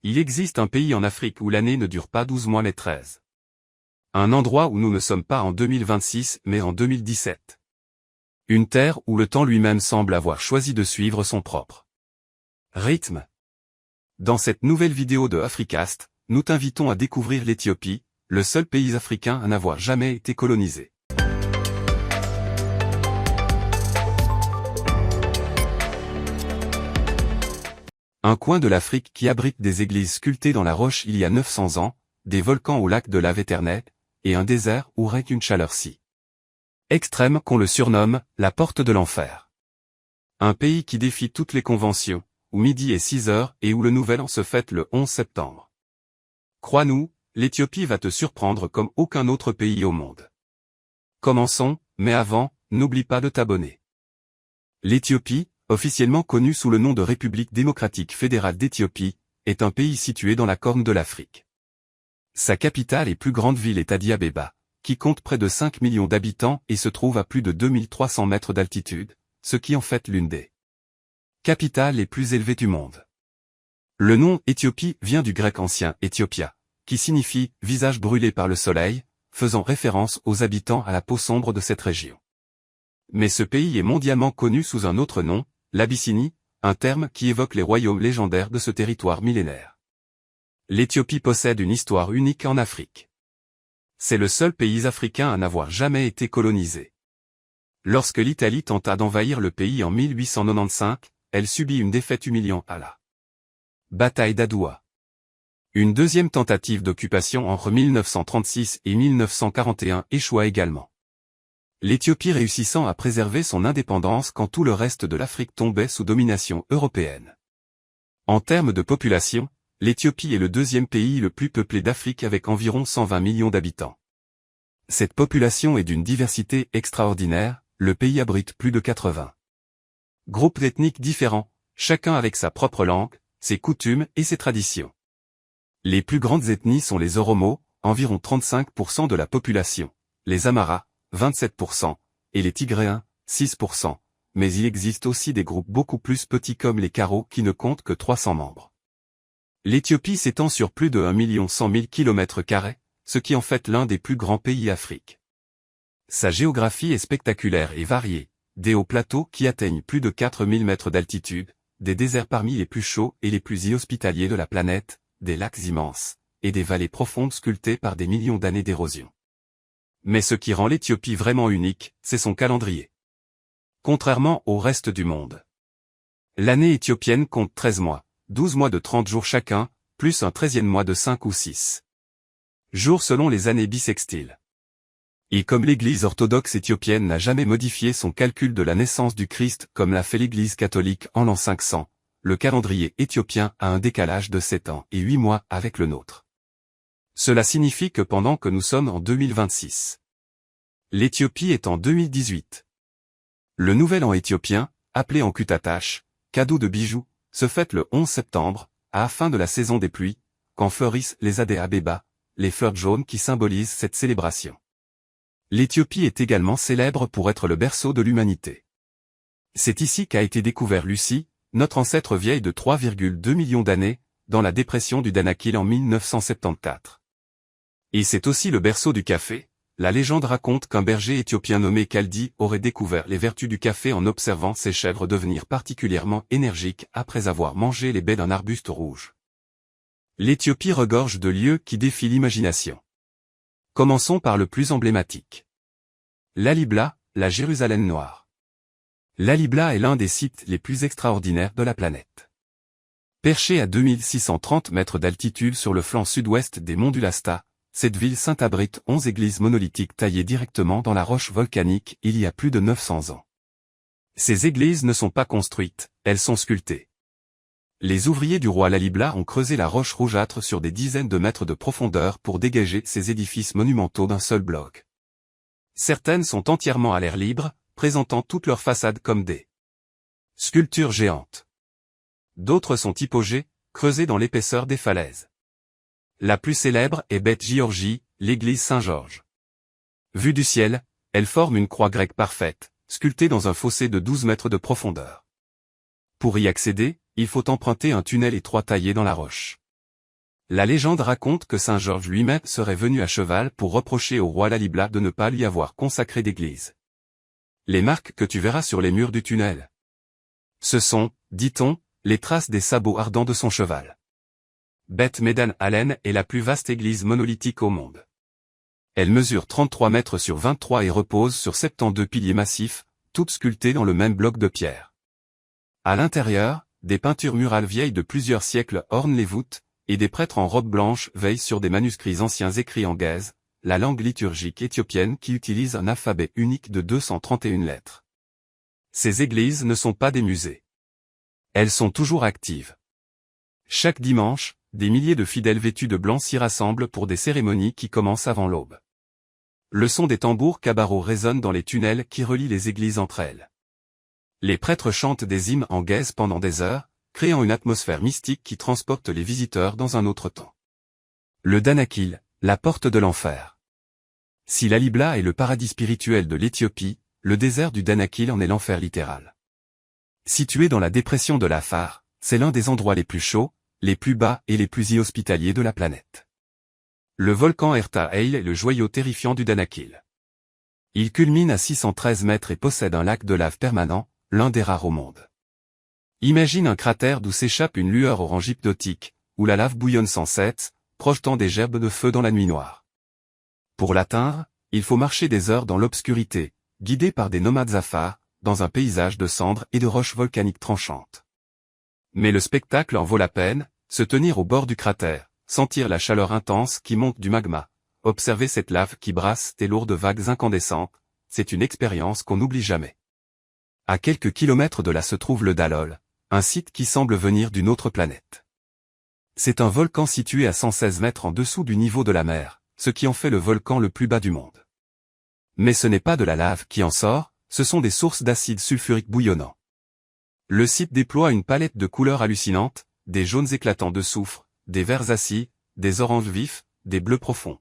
Il existe un pays en Afrique où l'année ne dure pas 12 mois mais 13. Un endroit où nous ne sommes pas en 2026 mais en 2017. Une terre où le temps lui-même semble avoir choisi de suivre son propre rythme. Dans cette nouvelle vidéo de Africast, nous t'invitons à découvrir l'Éthiopie, le seul pays africain à n'avoir jamais été colonisé. Un coin de l'Afrique qui abrite des églises sculptées dans la roche il y a 900 ans, des volcans au lac de lave éternelle, et un désert où règne une chaleur si extrême qu'on le surnomme « la porte de l'enfer ». Un pays qui défie toutes les conventions, où midi est 6 heures et où le nouvel an se fête le 11 septembre. Crois-nous, l'Éthiopie va te surprendre comme aucun autre pays au monde. Commençons, mais avant, n'oublie pas de t'abonner. L'Éthiopie, officiellement connue sous le nom de République démocratique fédérale d'Éthiopie, est un pays situé dans la corne de l'Afrique. Sa capitale et plus grande ville est Addis Abeba, qui compte près de 5 millions d'habitants et se trouve à plus de 2300 mètres d'altitude, ce qui en fait l'une des capitales les plus élevées du monde. Le nom Éthiopie vient du grec ancien Ethiopia, qui signifie « visage brûlé par le soleil », faisant référence aux habitants à la peau sombre de cette région. Mais ce pays est mondialement connu sous un autre nom, l'Abyssinie, un terme qui évoque les royaumes légendaires de ce territoire millénaire. L'Éthiopie possède une histoire unique en Afrique. C'est le seul pays africain à n'avoir jamais été colonisé. Lorsque l'Italie tenta d'envahir le pays en 1895, elle subit une défaite humiliante à la bataille d'Adoua. Une deuxième tentative d'occupation entre 1936 et 1941 échoua également. L'Éthiopie réussissant à préserver son indépendance quand tout le reste de l'Afrique tombait sous domination européenne. En termes de population, l'Éthiopie est le deuxième pays le plus peuplé d'Afrique avec environ 120 millions d'habitants. Cette population est d'une diversité extraordinaire, le pays abrite plus de 80 groupes ethniques différents, chacun avec sa propre langue, ses coutumes et ses traditions. Les plus grandes ethnies sont les Oromos, environ 35% de la population, les Amaras, 27%, et les Tigréens, 6%, mais il existe aussi des groupes beaucoup plus petits comme les Karo qui ne comptent que 300 membres. L'Éthiopie s'étend sur plus de 1 100 000 km², ce qui en fait l'un des plus grands pays d'Afrique. Sa géographie est spectaculaire et variée, des hauts plateaux qui atteignent plus de 4000 mètres d'altitude, des déserts parmi les plus chauds et les plus inhospitaliers de la planète, des lacs immenses, et des vallées profondes sculptées par des millions d'années d'érosion. Mais ce qui rend l'Éthiopie vraiment unique, c'est son calendrier. Contrairement au reste du monde. L'année éthiopienne compte 13 mois, 12 mois de 30 jours chacun, plus un 13e mois de 5 ou 6 jours selon les années bissextiles. Et comme l'Église orthodoxe éthiopienne n'a jamais modifié son calcul de la naissance du Christ comme l'a fait l'Église catholique en l'an 500, le calendrier éthiopien a un décalage de 7 ans et 8 mois avec le nôtre. Cela signifie que pendant que nous sommes en 2026, l'Éthiopie est en 2018. Le nouvel an éthiopien, appelé en Enkutatash, cadeau de bijoux, se fête le 11 septembre, à la fin de la saison des pluies, quand fleurissent les Addis Abeba, les fleurs jaunes qui symbolisent cette célébration. L'Éthiopie est également célèbre pour être le berceau de l'humanité. C'est ici qu'a été découvert Lucie, notre ancêtre vieille de 3,2 millions d'années, dans la dépression du Danakil en 1974. Et c'est aussi le berceau du café. La légende raconte qu'un berger éthiopien nommé Kaldi aurait découvert les vertus du café en observant ses chèvres devenir particulièrement énergiques après avoir mangé les baies d'un arbuste rouge. L'Éthiopie regorge de lieux qui défient l'imagination. Commençons par le plus emblématique. Lalibela, la Jérusalem noire. Lalibela est l'un des sites les plus extraordinaires de la planète. Perchée à 2630 mètres d'altitude sur le flanc sud-ouest des monts du Lasta, cette ville sainte abrite 11 églises monolithiques taillées directement dans la roche volcanique il y a plus de 900 ans. Ces églises ne sont pas construites, elles sont sculptées. Les ouvriers du roi Lalibela ont creusé la roche rougeâtre sur des dizaines de mètres de profondeur pour dégager ces édifices monumentaux d'un seul bloc. Certaines sont entièrement à l'air libre, présentant toutes leurs façades comme des sculptures géantes. D'autres sont hypogées, creusées dans l'épaisseur des falaises. La plus célèbre est Beth Giorgi, l'église Saint-Georges. Vue du ciel, elle forme une croix grecque parfaite, sculptée dans un fossé de 12 mètres de profondeur. Pour y accéder, il faut emprunter un tunnel étroit taillé dans la roche. La légende raconte que Saint Georges lui-même serait venu à cheval pour reprocher au roi Lalibla de ne pas lui avoir consacré d'église. Les marques que tu verras sur les murs du tunnel. Ce sont, dit-on, les traces des sabots ardents de son cheval. Beth Medan Allen est la plus vaste église monolithique au monde. Elle mesure 33 mètres sur 23 et repose sur 72 piliers massifs, toutes sculptées dans le même bloc de pierre. À l'intérieur, des peintures murales vieilles de plusieurs siècles ornent les voûtes, et des prêtres en robe blanche veillent sur des manuscrits anciens écrits en gaze, la langue liturgique éthiopienne qui utilise un alphabet unique de 231 lettres. Ces églises ne sont pas des musées. Elles sont toujours actives. Chaque dimanche, des milliers de fidèles vêtus de blanc s'y rassemblent pour des cérémonies qui commencent avant l'aube. Le son des tambours kabaros résonne dans les tunnels qui relient les églises entre elles. Les prêtres chantent des hymnes en gaze pendant des heures, créant une atmosphère mystique qui transporte les visiteurs dans un autre temps. Le Danakil, la porte de l'enfer. Si Lalibla est le paradis spirituel de l'Éthiopie, le désert du Danakil en est l'enfer littéral. Situé dans la dépression de l'Afar, c'est l'un des endroits les plus chauds, les plus bas et les plus inhospitaliers de la planète. Le volcan Erta Eil est le joyau terrifiant du Danakil. Il culmine à 613 mètres et possède un lac de lave permanent, l'un des rares au monde. Imagine un cratère d'où s'échappe une lueur orange hypnotique, où la lave bouillonne sans cesse, projetant des gerbes de feu dans la nuit noire. Pour l'atteindre, il faut marcher des heures dans l'obscurité, guidé par des nomades afars, dans un paysage de cendres et de roches volcaniques tranchantes. Mais le spectacle en vaut la peine, se tenir au bord du cratère, sentir la chaleur intense qui monte du magma, observer cette lave qui brasse des lourdes vagues incandescentes, c'est une expérience qu'on n'oublie jamais. À quelques kilomètres de là se trouve le Dalol, un site qui semble venir d'une autre planète. C'est un volcan situé à 116 mètres en dessous du niveau de la mer, ce qui en fait le volcan le plus bas du monde. Mais ce n'est pas de la lave qui en sort, ce sont des sources d'acide sulfurique bouillonnant. Le site déploie une palette de couleurs hallucinantes, des jaunes éclatants de soufre, des verts acides, des oranges vifs, des bleus profonds.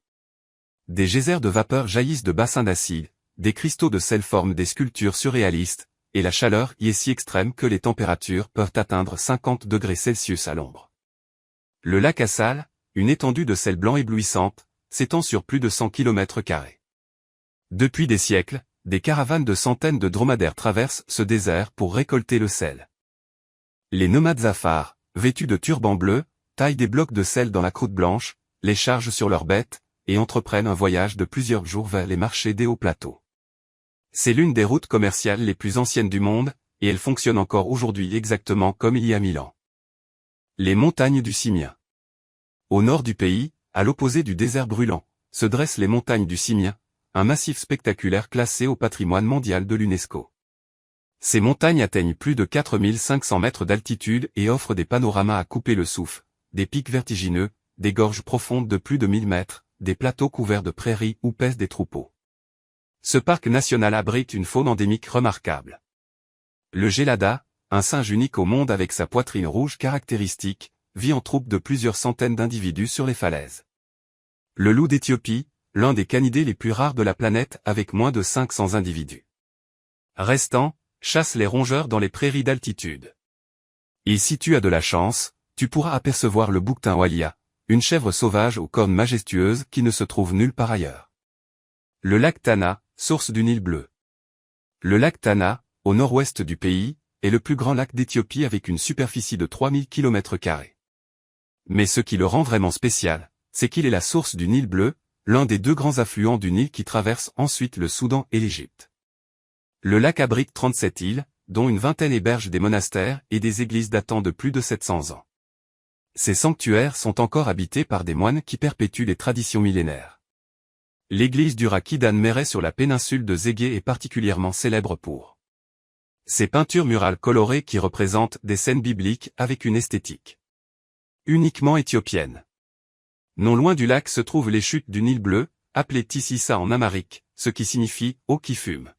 Des geysers de vapeur jaillissent de bassins d'acide, des cristaux de sel forment des sculptures surréalistes, et la chaleur y est si extrême que les températures peuvent atteindre 50 degrés Celsius à l'ombre. Le lac Assal, une étendue de sel blanc éblouissante, s'étend sur plus de 100 km². Depuis des siècles, des caravanes de centaines de dromadaires traversent ce désert pour récolter le sel. Les nomades afars, vêtus de turbans bleus, taillent des blocs de sel dans la croûte blanche, les chargent sur leurs bêtes, et entreprennent un voyage de plusieurs jours vers les marchés des hauts plateaux. C'est l'une des routes commerciales les plus anciennes du monde, et elle fonctionne encore aujourd'hui exactement comme il y a 1000 ans. Les montagnes du Simien. Au nord du pays, à l'opposé du désert brûlant, se dressent les montagnes du Simien, un massif spectaculaire classé au patrimoine mondial de l'UNESCO. Ces montagnes atteignent plus de 4500 mètres d'altitude et offrent des panoramas à couper le souffle, des pics vertigineux, des gorges profondes de plus de 1000 mètres, des plateaux couverts de prairies où paissent des troupeaux. Ce parc national abrite une faune endémique remarquable. Le Gélada, un singe unique au monde avec sa poitrine rouge caractéristique, vit en troupe de plusieurs centaines d'individus sur les falaises. Le loup d'Éthiopie, l'un des canidés les plus rares de la planète avec moins de 500 individus. Restant, chasse les rongeurs dans les prairies d'altitude. Et si tu as de la chance, tu pourras apercevoir le bouquetin walia, une chèvre sauvage aux cornes majestueuses qui ne se trouve nulle part ailleurs. Le lac Tana, source du Nil bleu. Le lac Tana, au nord-ouest du pays, est le plus grand lac d'Éthiopie avec une superficie de 3000 km². Mais ce qui le rend vraiment spécial, c'est qu'il est la source du Nil bleu, l'un des deux grands affluents du Nil qui traverse ensuite le Soudan et l'Égypte. Le lac abrite 37 îles, dont une vingtaine hébergent des monastères et des églises datant de plus de 700 ans. Ces sanctuaires sont encore habités par des moines qui perpétuent les traditions millénaires. L'église du Rakidan Meret sur la péninsule de Zégué est particulièrement célèbre pour ses peintures murales colorées qui représentent des scènes bibliques avec une esthétique uniquement éthiopienne. Non loin du lac se trouvent les chutes du Nil bleu, appelées Tississa en amharique, ce qui signifie « eau qui fume ».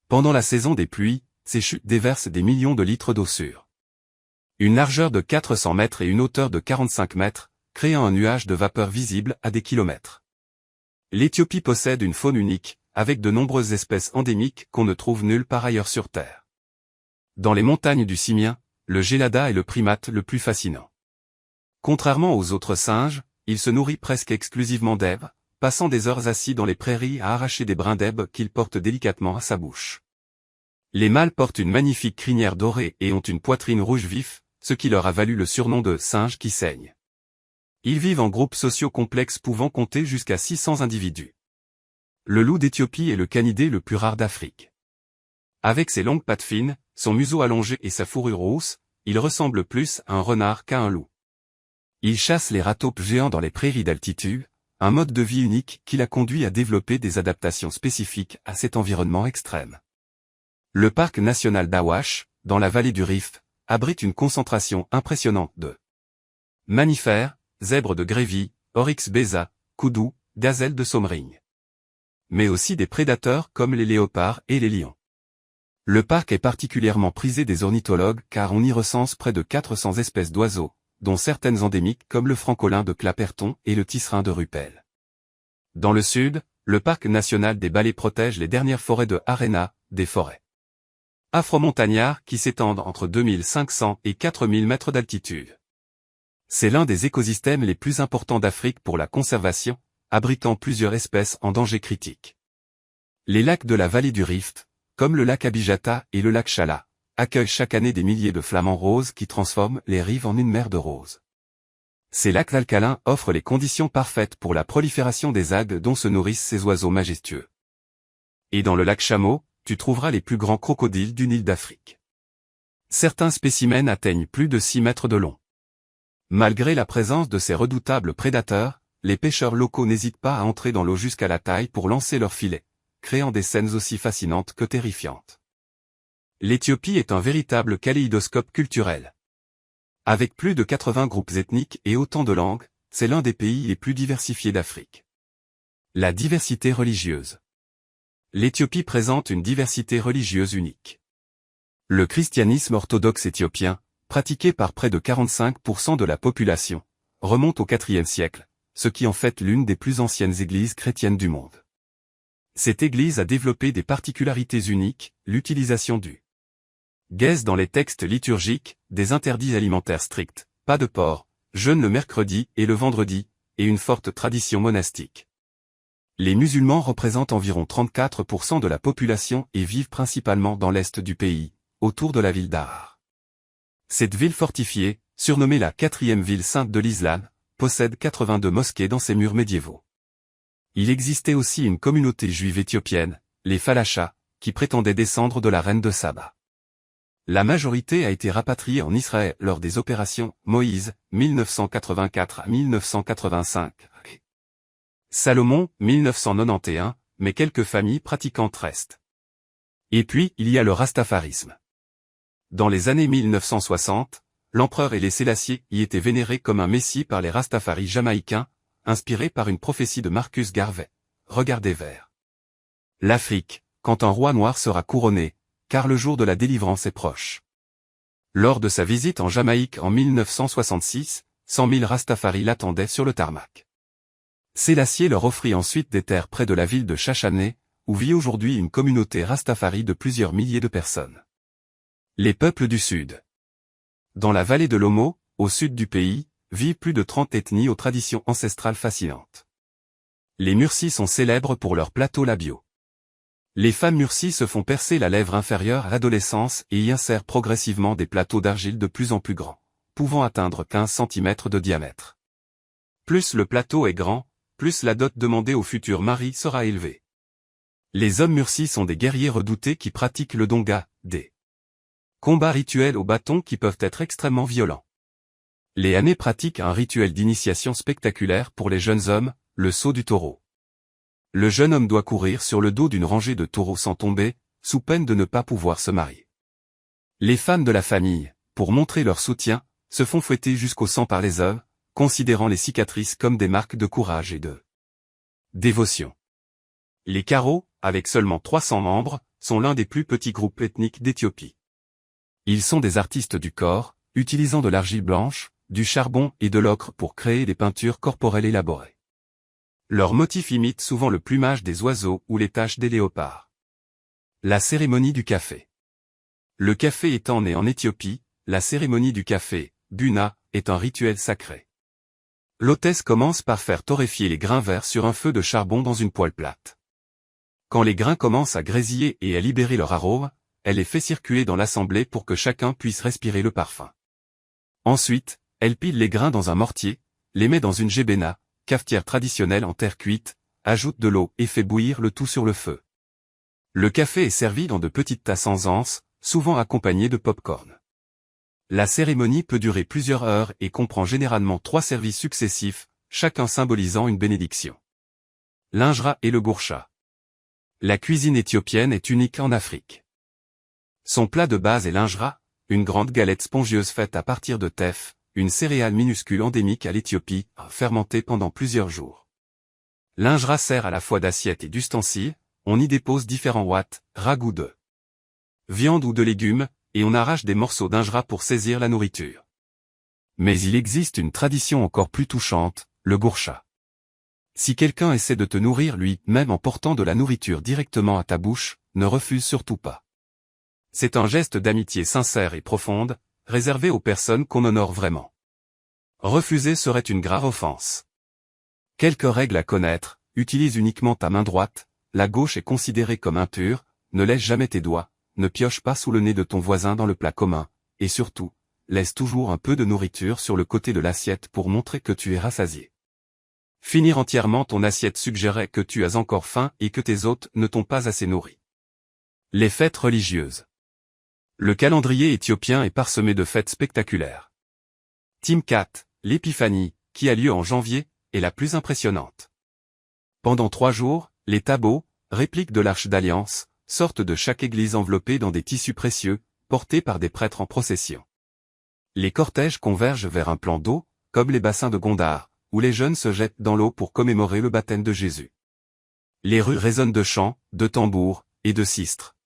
Pendant la saison des pluies, ces chutes déversent des millions de litres d'eau sûre. Une largeur de 400 mètres et une hauteur de 45 mètres, créant un nuage de vapeur visible à des kilomètres. L'Éthiopie possède une faune unique, avec de nombreuses espèces endémiques qu'on ne trouve nulle part ailleurs sur Terre. Dans les montagnes du Simien, le Gélada est le primate le plus fascinant. Contrairement aux autres singes, il se nourrit presque exclusivement d'herbes, passant des heures assis dans les prairies à arracher des brins d'herbe qu'il porte délicatement à sa bouche. Les mâles portent une magnifique crinière dorée et ont une poitrine rouge vif, ce qui leur a valu le surnom de « singes qui saignent ». Ils vivent en groupes sociaux complexes pouvant compter jusqu'à 600 individus. Le loup d'Éthiopie est le canidé le plus rare d'Afrique. Avec ses longues pattes fines, son museau allongé et sa fourrure rousse, il ressemble plus à un renard qu'à un loup. Il chasse les rataupes géants dans les prairies d'altitude, un mode de vie unique qui l'a conduit à développer des adaptations spécifiques à cet environnement extrême. Le parc national d'Awash, dans la vallée du Rift, abrite une concentration impressionnante de mammifères, zèbres de Grévy, oryx beza, koudou, gazelles de Sommering. Mais aussi des prédateurs comme les léopards et les lions. Le parc est particulièrement prisé des ornithologues car on y recense près de 400 espèces d'oiseaux, dont certaines endémiques comme le francolin de Clapperton et le tisserin de Ruppel. Dans le sud, le parc national des Ballets protège les dernières forêts de Arena, des forêts afromontagnards qui s'étendent entre 2500 et 4000 mètres d'altitude. C'est l'un des écosystèmes les plus importants d'Afrique pour la conservation, abritant plusieurs espèces en danger critique. Les lacs de la vallée du Rift, comme le lac Abijata et le lac Chala, accueillent chaque année des milliers de flamants roses qui transforment les rives en une mer de roses. Ces lacs alcalins offrent les conditions parfaites pour la prolifération des algues dont se nourrissent ces oiseaux majestueux. Et dans le lac Chameau, tu trouveras les plus grands crocodiles d'une île d'Afrique. Certains spécimens atteignent plus de 6 mètres de long. Malgré la présence de ces redoutables prédateurs, les pêcheurs locaux n'hésitent pas à entrer dans l'eau jusqu'à la taille pour lancer leurs filets, créant des scènes aussi fascinantes que terrifiantes. L'Éthiopie est un véritable kaléidoscope culturel. Avec plus de 80 groupes ethniques et autant de langues, c'est l'un des pays les plus diversifiés d'Afrique. La diversité religieuse. L'Éthiopie présente une diversité religieuse unique. Le christianisme orthodoxe éthiopien, pratiqué par près de 45% de la population, remonte au IVe siècle, ce qui en fait l'une des plus anciennes églises chrétiennes du monde. Cette église a développé des particularités uniques, l'utilisation du guèze dans les textes liturgiques, des interdits alimentaires stricts, pas de porc, jeûne le mercredi et le vendredi, et une forte tradition monastique. Les musulmans représentent environ 34% de la population et vivent principalement dans l'est du pays, autour de la ville d'Harar. Cette ville fortifiée, surnommée la 4e ville sainte de l'islam, possède 82 mosquées dans ses murs médiévaux. Il existait aussi une communauté juive éthiopienne, les Falachas, qui prétendaient descendre de la reine de Saba. La majorité a été rapatriée en Israël lors des opérations Moïse, 1984 à 1985. Salomon, 1991, mais quelques familles pratiquantes restent. Et puis, il y a le rastafarisme. Dans les années 1960, l'empereur Haïlé Sélassié y était vénéré comme un messie par les rastafaris jamaïcains, inspirés par une prophétie de Marcus Garvey. Regardez vers l'Afrique, quand un roi noir sera couronné, car le jour de la délivrance est proche. Lors de sa visite en Jamaïque en 1966, 100 000 rastafaris l'attendaient sur le tarmac. Sélassié leur offrit ensuite des terres près de la ville de Chachané, où vit aujourd'hui une communauté rastafari de plusieurs milliers de personnes. Les peuples du Sud. Dans la vallée de l'Omo, au sud du pays, vivent plus de 30 ethnies aux traditions ancestrales fascinantes. Les Mursis sont célèbres pour leurs plateaux labiaux. Les femmes Mursis se font percer la lèvre inférieure à l'adolescence et y insèrent progressivement des plateaux d'argile de plus en plus grands, pouvant atteindre 15 cm de diamètre. Plus le plateau est grand, plus la dot demandée au futur mari sera élevée. Les hommes Mursis sont des guerriers redoutés qui pratiquent le donga, des combats rituels au bâton qui peuvent être extrêmement violents. Les Hanés pratiquent un rituel d'initiation spectaculaire pour les jeunes hommes, le saut du taureau. Le jeune homme doit courir sur le dos d'une rangée de taureaux sans tomber, sous peine de ne pas pouvoir se marier. Les femmes de la famille, pour montrer leur soutien, se font fouetter jusqu'au sang par les hommes, considérant les cicatrices comme des marques de courage et de dévotion. Les Karo, avec seulement 300 membres, sont l'un des plus petits groupes ethniques d'Éthiopie. Ils sont des artistes du corps, utilisant de l'argile blanche, du charbon et de l'ocre pour créer des peintures corporelles élaborées. Leurs motifs imitent souvent le plumage des oiseaux ou les taches des léopards. La cérémonie du café. Le café étant né en Éthiopie, la cérémonie du café, Buna, est un rituel sacré. L'hôtesse commence par faire torréfier les grains verts sur un feu de charbon dans une poêle plate. Quand les grains commencent à grésiller et à libérer leur arôme, elle les fait circuler dans l'assemblée pour que chacun puisse respirer le parfum. Ensuite, elle pile les grains dans un mortier, les met dans une gébéna, cafetière traditionnelle en terre cuite, ajoute de l'eau et fait bouillir le tout sur le feu. Le café est servi dans de petites tasses en anse, souvent accompagné de pop-corn. La cérémonie peut durer plusieurs heures et comprend généralement 3 services successifs, chacun symbolisant une bénédiction. L'injera et le gourcha. La cuisine éthiopienne est unique en Afrique. Son plat de base est l'injera, une grande galette spongieuse faite à partir de teff, une céréale minuscule endémique à l'Éthiopie, fermentée pendant plusieurs jours. L'injera sert à la fois d'assiette et d'ustensile, on y dépose différents ouates, ragoûts de viande ou de légumes, et on arrache des morceaux d'injera pour saisir la nourriture. Mais il existe une tradition encore plus touchante, le gourcha. Si quelqu'un essaie de te nourrir lui-même en portant de la nourriture directement à ta bouche, ne refuse surtout pas. C'est un geste d'amitié sincère et profonde, réservé aux personnes qu'on honore vraiment. Refuser serait une grave offense. Quelques règles à connaître: utilise uniquement ta main droite, la gauche est considérée comme impure, ne lèche jamais tes doigts, ne pioche pas sous le nez de ton voisin dans le plat commun, et surtout, laisse toujours un peu de nourriture sur le côté de l'assiette pour montrer que tu es rassasié. Finir entièrement ton assiette suggérerait que tu as encore faim et que tes hôtes ne t'ont pas assez nourri. Les fêtes religieuses. Le calendrier éthiopien est parsemé de fêtes spectaculaires. Timkat, l'épiphanie, qui a lieu en janvier, est la plus impressionnante. Pendant 3 jours, les tabos, répliques de l'Arche d'Alliance, sortent de chaque église enveloppée dans des tissus précieux, portés par des prêtres en procession. Les cortèges convergent vers un plan d'eau, comme les bassins de Gondar, où les jeunes se jettent dans l'eau pour commémorer le baptême de Jésus. Les rues résonnent de chants, de tambours, et de sistres.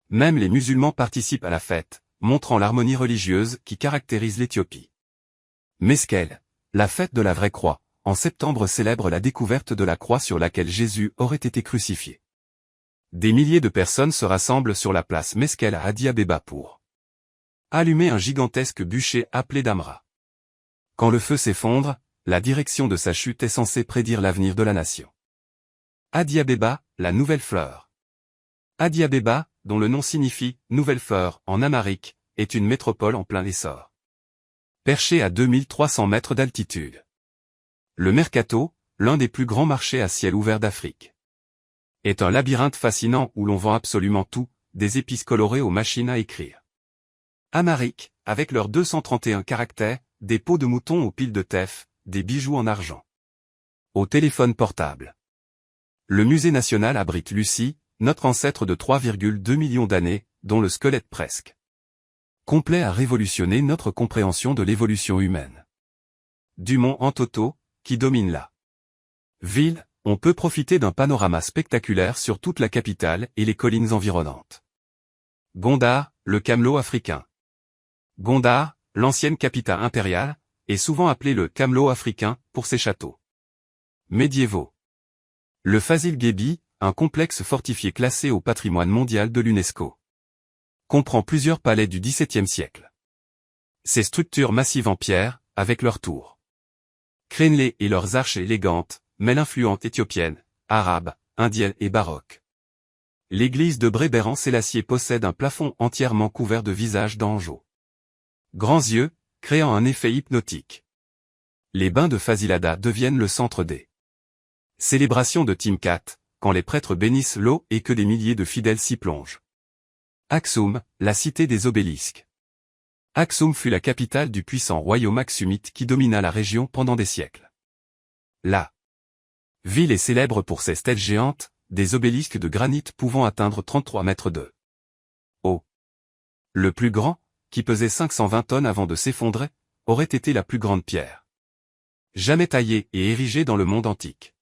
Même les musulmans participent à la fête, montrant l'harmonie religieuse qui caractérise l'Éthiopie. Meskel, la fête de la vraie croix, en septembre célèbre la découverte de la croix sur laquelle Jésus aurait été crucifié. Des milliers de personnes se rassemblent sur la place Meskel à Addis Abeba pour allumer un gigantesque bûcher appelé Damra. Quand le feu s'effondre, la direction de sa chute est censée prédire l'avenir de la nation. Addis Abeba, la nouvelle fleur. Addis Abeba, dont le nom signifie « nouvelle fleur » en amharique, est une métropole en plein essor. Perchée à 2300 mètres d'altitude. Le Mercato, l'un des plus grands marchés à ciel ouvert d'Afrique, est un labyrinthe fascinant où l'on vend absolument tout, des épices colorées aux machines à écrire. Amharique, avec leurs 231 caractères, des peaux de mouton aux piles de teff, des bijoux en argent. Au téléphone portable. Le musée national abrite Lucie, notre ancêtre de 3,2 millions d'années, dont le squelette presque complet a révolutionné notre compréhension de l'évolution humaine. Du mont Entoto, qui domine la ville, on peut profiter d'un panorama spectaculaire sur toute la capitale et les collines environnantes. Gondar, le camelot africain. Gondar, l'ancienne capitale impériale, est souvent appelé le camelot africain pour ses châteaux médiévaux. Le Fazil Gebi, un complexe fortifié classé au patrimoine mondial de l'UNESCO, comprend plusieurs palais du XVIIe siècle. Ces structures massives en pierre, avec leurs tours crénelées et leurs arches élégantes, mêlent influence éthiopienne, arabe, indienne et baroque. L'église de Brébéran Sélassié possède un plafond entièrement couvert de visages d'anges. Grands yeux, créant un effet hypnotique. Les bains de Fazilada deviennent le centre des célébrations de Timkat, quand les prêtres bénissent l'eau et que des milliers de fidèles s'y plongent. Aksum, la cité des obélisques. Aksum fut la capitale du puissant royaume aksumite qui domina la région pendant des siècles. La ville est célèbre pour ses stèles géantes, des obélisques de granit pouvant atteindre 33 mètres de haut. Le plus grand, qui pesait 520 tonnes avant de s'effondrer, aurait été la plus grande pierre jamais taillée et érigée dans le monde antique.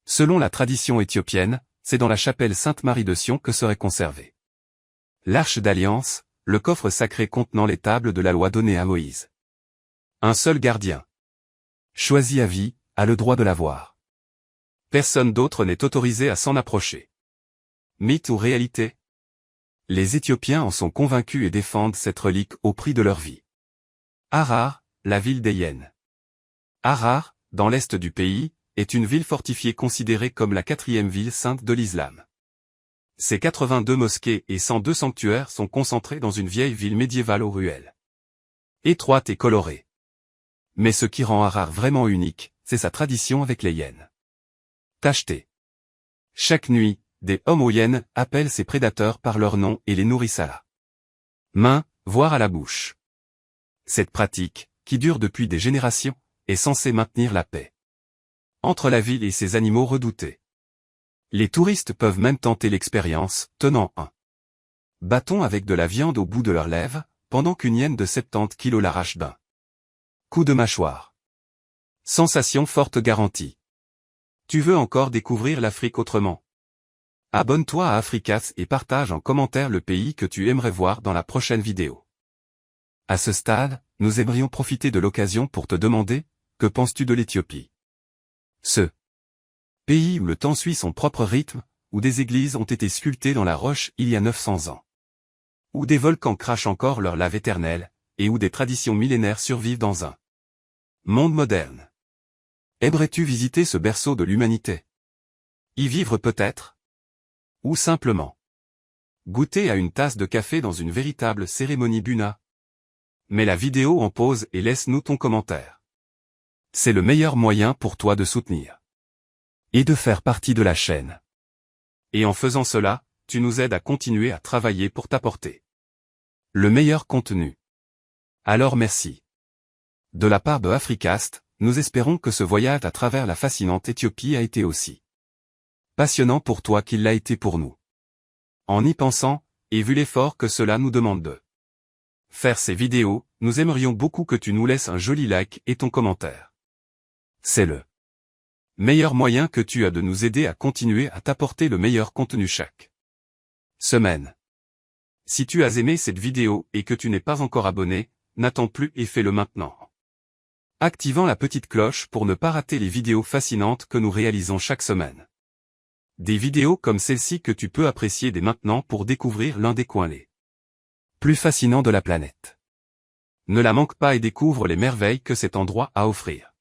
Selon la tradition éthiopienne, c'est dans la chapelle Sainte-Marie de Sion que serait conservée l'Arche d'Alliance, le coffre sacré contenant les tables de la loi donnée à Moïse. Un seul gardien, choisi à vie, a le droit de la voir. Personne d'autre n'est autorisé à s'en approcher. Mythe ou réalité? Les Éthiopiens en sont convaincus et défendent cette relique au prix de leur vie. Harar, la ville des hyènes. Harar, dans l'est du pays, est une ville fortifiée considérée comme la 4e ville sainte de l'islam. Ses 82 mosquées et 102 sanctuaires sont concentrés dans une vieille ville médiévale aux ruelles étroites et colorées. Mais ce qui rend Harar vraiment unique, c'est sa tradition avec les hyènes. Tacheté. Chaque nuit, des hommes aux hyènes appellent ces prédateurs par leur nom et les nourrissent à la main, voire à la bouche. Cette pratique, qui dure depuis des générations, est censée maintenir la paix entre la ville et ses animaux redoutés. Les touristes peuvent même tenter l'expérience, tenant un bâton avec de la viande au bout de leurs lèvres, pendant qu'une hyène de 70 kg l'arrache d'un coup de mâchoire. Sensation forte garantie. Tu veux encore découvrir l'Afrique autrement? Abonne-toi à Africas et partage en commentaire le pays que tu aimerais voir dans la prochaine vidéo. À ce stade, nous aimerions profiter de l'occasion pour te demander, que penses-tu de l'Éthiopie? Ce pays où le temps suit son propre rythme, où des églises ont été sculptées dans la roche il y a 900 ans. Où des volcans crachent encore leur lave éternelle, et où des traditions millénaires survivent dans un monde moderne. Aimerais-tu visiter ce berceau de l'humanité? Y vivre peut-être? Ou simplement goûter à une tasse de café dans une véritable cérémonie Buna? Mets la vidéo en pause et laisse-nous ton commentaire. C'est le meilleur moyen pour toi de soutenir et de faire partie de la chaîne. Et en faisant cela, tu nous aides à continuer à travailler pour t'apporter le meilleur contenu. Alors merci. De la part de Africast, nous espérons que ce voyage à travers la fascinante Éthiopie a été aussi passionnant pour toi qu'il l'a été pour nous. En y pensant, et vu l'effort que cela nous demande de faire ces vidéos, nous aimerions beaucoup que tu nous laisses un joli like et ton commentaire. C'est le meilleur moyen que tu as de nous aider à continuer à t'apporter le meilleur contenu chaque semaine. Si tu as aimé cette vidéo et que tu n'es pas encore abonné, n'attends plus et fais-le maintenant. Activant la petite cloche pour ne pas rater les vidéos fascinantes que nous réalisons chaque semaine. Des vidéos comme celle-ci que tu peux apprécier dès maintenant pour découvrir l'un des coins les plus fascinants de la planète. Ne la manque pas et découvre les merveilles que cet endroit a à offrir.